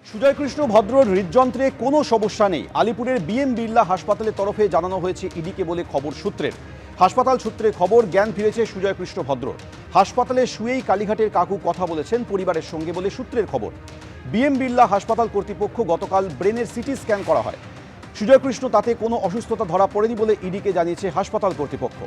সুজয়কৃষ্ণ ভদ্রর হৃদযন্ত্রে কোনো সমস্যা নেই, আলিপুরের বিএম বিড়লা হাসপাতালের তরফে জানানো হয়েছে ইডিকে বলে খবর সূত্রের। হাসপাতাল সূত্রে খবর, জ্ঞান ফিরেছে সুজয়কৃষ্ণ ভদ্রর। হাসপাতালে শুয়েই কালীঘাটের কাকু কথা বলেছেন পরিবারের সঙ্গে বলে সূত্রের খবর। বিএম বিড়লা হাসপাতাল কর্তৃপক্ষ গতকাল ব্রেনের সিটি স্ক্যান করা হয়। সুজয়কৃষ্ণ তাতে কোনো অসুস্থতা ধরা পড়েনি বলে ইডিকে জানিয়েছে হাসপাতাল কর্তৃপক্ষ।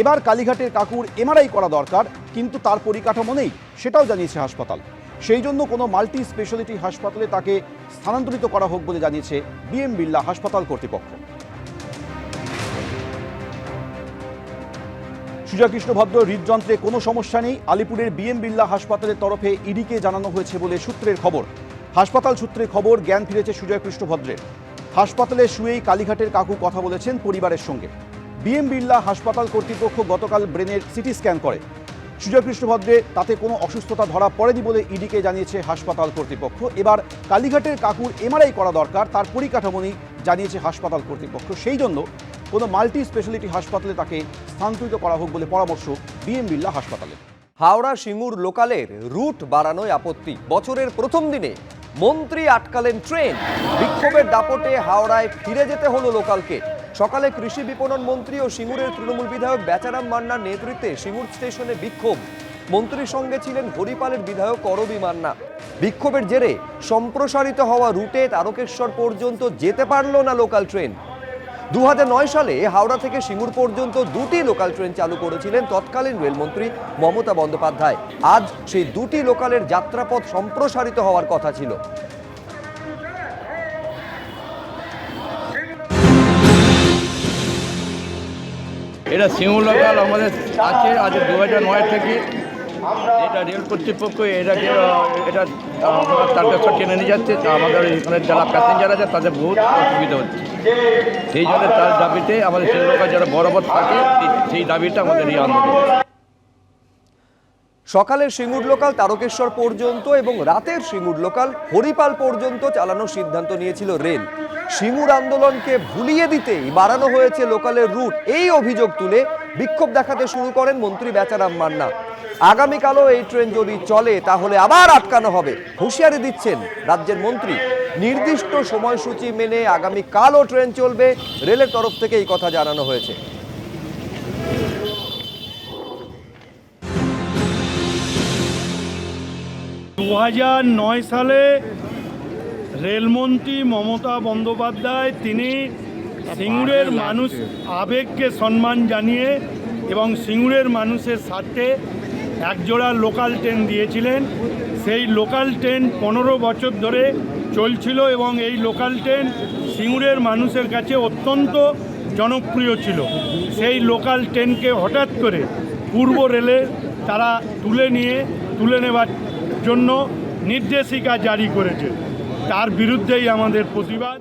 এবার কালীঘাটের কাকুর এমআরআই করা দরকার, কিন্তু তার পরিকাঠামো নেই, সেটাও জানিয়েছে হাসপাতাল। সেই জন্য কোনো মাল্টি স্পেশালিটি হাসপাতালে তাকে স্থানান্তরিত করা হোক বলে জানিয়েছে বিএম বিড়লা হাসপাতাল কর্তৃপক্ষ। সুজয়কৃষ্ণ ভদ্র হৃদযন্ত্রে কোনো সমস্যা নেই, আলিপুরের বিএম বিড়লা হাসপাতালের তরফে ইডিকে জানানো হয়েছে বলে সূত্রের খবর। হাসপাতাল সূত্রে খবর, জ্ঞান ফিরেছে সুজয়কৃষ্ণ ভদ্রের। হাসপাতালে শুয়েই কালীঘাটের কাকু কথা বলেছেন পরিবারের সঙ্গে। বিএম বিড়লা হাসপাতাল কর্তৃপক্ষ গতকাল ব্রেনের সিটি স্ক্যান করে। সুজয়কৃষ্ণ ভদ্রের তাতে কোনো অসুস্থতা ধরা পড়েনি বলে ইডিকে জানিয়েছে হাসপাতাল কর্তৃপক্ষ। এবার কালীঘাটের কাকুর এমআরআই করা দরকার, তার পরিকাঠামো নেই, জানিয়েছে হাসপাতাল কর্তৃপক্ষ। সেই জন্য কোনো মাল্টি স্পেশালিটি হাসপাতালে তাকে স্থানান্তরিত করা হোক বলে পরামর্শ বিএম বিড়লা হাসপাতালে। হাওড়া সিঙ্গুর লোকালের রুট বাড়ানোয় আপত্তি। বছরের প্রথম দিনে মন্ত্রী আটকালেন ট্রেন। বিক্ষোভের দাপটে হাওড়ায় ফিরে যেতে হলো লোকালকে। সকালে কৃষি বিপণন মন্ত্রী ও সিঙ্গুরের তৃণমূল বিধায়ক বেচারাম মান্নার নেতৃত্বে সিঙ্গুর স্টেশনে বিক্ষোভ। মন্ত্রীর সঙ্গে ছিলেন হরিপালের বিধায়ক করবী মান্না। বিক্ষোভের জেরে সম্প্রসারিত হওয়া রুটে তারকেশ্বর পর্যন্ত যেতে পারল না লোকাল ট্রেন। 2009 সালে হাওড়া থেকে সিঙ্গুর পর্যন্ত দুটি লোকাল ট্রেন চালু করেছিলেন তৎকালীন রেলমন্ত্রী মমতা বন্দ্যোপাধ্যায়। আজ সেই দুটি লোকালের যাত্রাপথ সম্প্রসারিত হওয়ার কথা ছিল। এটা সিঙ্গুর লোকাল আমাদের আছে আজ 2009 থেকে। এটা রেল কর্তৃপক্ষ এটা তারকেশ্বর টেনে নিয়ে যাচ্ছে। আমাদের এখানে যারা প্যাসেঞ্জার আছে তাদের বহুত অসুবিধা হচ্ছে। সেই জন্য তার দাবিতে আমাদের সিঙ্গুর লোকাল যারা বরাবর থাকে সেই দাবিটা আমাদের এই আন্দোলন। সকালের সিঙ্গুর লোকাল তারকেশ্বর পর্যন্ত এবং রাতের সিঙ্গুর লোকাল হরিপাল পর্যন্ত চালানোর সিদ্ধান্ত নিয়েছিল রেল। সিঙ্গুর আন্দোলনকে ভুলিয়ে দিতেই বাড়ানো হয়েছে লোকালের রুট, এই অভিযোগ তুলে বিক্ষোভ দেখাতে শুরু করেন মন্ত্রী বেচারাম মান্না। আগামীকালও এই ট্রেন যদি চলে তাহলে আবার আটকানো হবে, হুঁশিয়ারি দিচ্ছেন রাজ্যের মন্ত্রী। নির্দিষ্ট সময়সূচি মেনে আগামীকালও ট্রেন চলবে, রেলের তরফ থেকে এই কথা জানানো হয়েছে। 2009 সালে রেলমন্ত্রী মমতা বন্দ্যোপাধ্যায় তিনি সিঙ্গুরের মানুষ আবেগকে সম্মান জানিয়ে এবং সিঙ্গুরের মানুষের স্বার্থে একজোড়া লোকাল ট্রেন দিয়েছিলেন। সেই লোকাল ট্রেন 15 বছর ধরে চলছিল এবং এই লোকাল ট্রেন সিঙ্গুরের মানুষের কাছে অত্যন্ত জনপ্রিয় ছিল। সেই লোকাল ট্রেনকে হঠাৎ করে পূর্ব রেলে তারা তুলে নেবার জন্য নির্দেশিকা জারি করেছে। তার বিরুদ্ধেই আমাদের প্রতিবাদ।